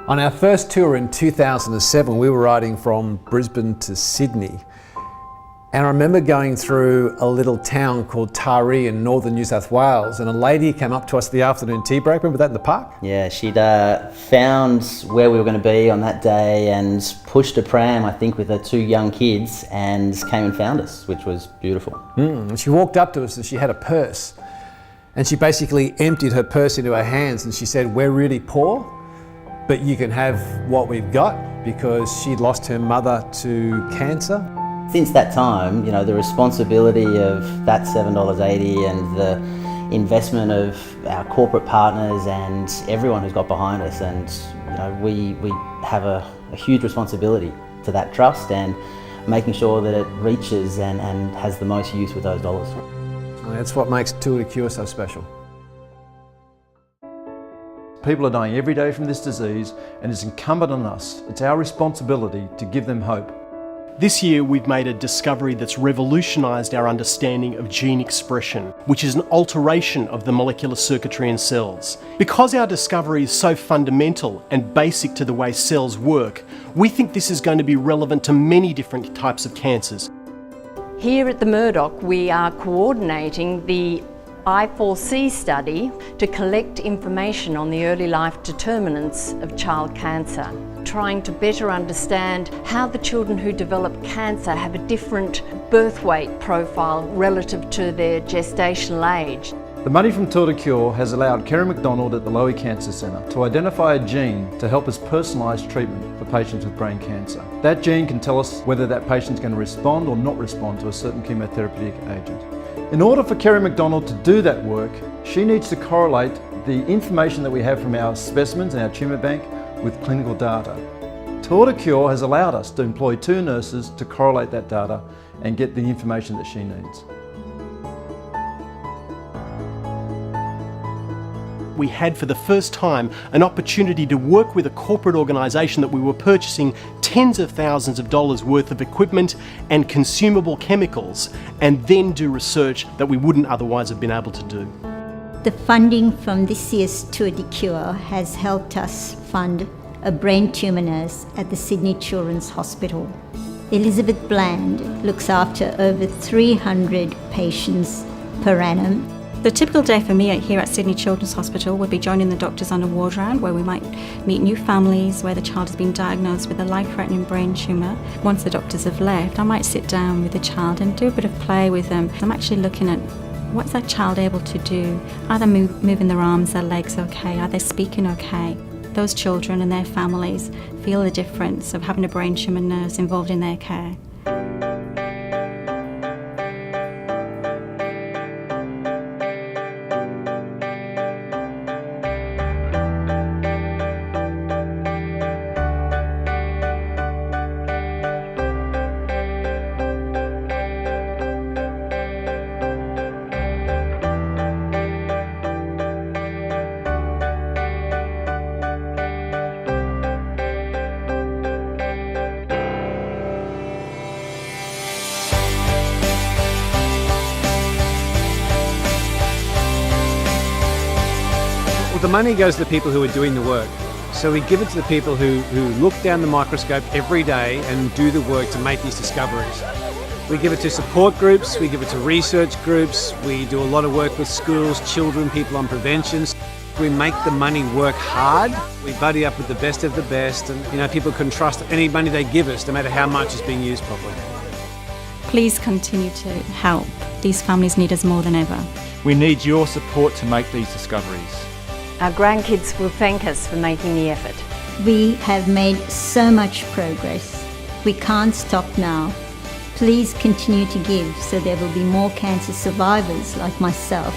On our first tour in 2007, we were riding from Brisbane to Sydney. And I remember going through a little town called Taree in northern New South Wales, and a lady came up to us at the afternoon tea break. Remember that in the park? Yeah, she'd found where we were going to be on that day and pushed a pram, I think, with her two young kids, and came and found us, which was beautiful. And she walked up to us and she had a purse. And she basically emptied her purse into her hands and she said, "We're really poor, but you can have what we've got," because she'd lost her mother to cancer. Since that time, you know, the responsibility of that $7.80 and the investment of our corporate partners and everyone who's got behind us, and you know, we have a huge responsibility to that trust and making sure that it reaches and has the most use with those dollars. That's what makes Tour de Cure so special. People are dying every day from this disease, and it's incumbent on us. It's our responsibility to give them hope. This year we've made a discovery that's revolutionised our understanding of gene expression, which is an alteration of the molecular circuitry in cells. Because our discovery is so fundamental and basic to the way cells work, we think this is going to be relevant to many different types of cancers. Here at the Murdoch, we are coordinating the I4C study to collect information on the early life determinants of child cancer, trying to better understand how the children who develop cancer have a different birth weight profile relative to their gestational age. The money from Tour de Cure has allowed Kerry McDonald at the Lowy Cancer Centre to identify a gene to help us personalise treatment for patients with brain cancer. That gene can tell us whether that patient's going to respond or not respond to a certain chemotherapeutic agent. In order for Kerry McDonald to do that work, she needs to correlate the information that we have from our specimens and our tumour bank with clinical data. Tour de Cure has allowed us to employ two nurses to correlate that data and get the information that she needs. We had for the first time an opportunity to work with a corporate organisation that we were purchasing tens of thousands of dollars worth of equipment and consumable chemicals, and then do research that we wouldn't otherwise have been able to do. The funding from this year's Tour de Cure has helped us fund a brain tumour nurse at the Sydney Children's Hospital. Elizabeth Bland looks after over 300 patients per annum. The typical day for me here at Sydney Children's Hospital would be joining the doctors on a ward round where we might meet new families where the child has been diagnosed with a life-threatening brain tumour. Once the doctors have left, I might sit down with the child and do a bit of play with them. I'm actually looking at what's that child able to do? Are they moving their arms, their legs okay? Are they speaking okay? Those children and their families feel the difference of having a brain tumour nurse involved in their care. The money goes to the people who are doing the work. So we give it to the people who look down the microscope every day and do the work to make these discoveries. We give it to support groups, we give it to research groups, we do a lot of work with schools, children, people on preventions. We make the money work hard. We buddy up with the best of the best, and you know, people can trust any money they give us, no matter how much is being used properly. Please continue to help. These families need us more than ever. We need your support to make these discoveries. Our grandkids will thank us for making the effort. We have made so much progress. We can't stop now. Please continue to give so there will be more cancer survivors like myself.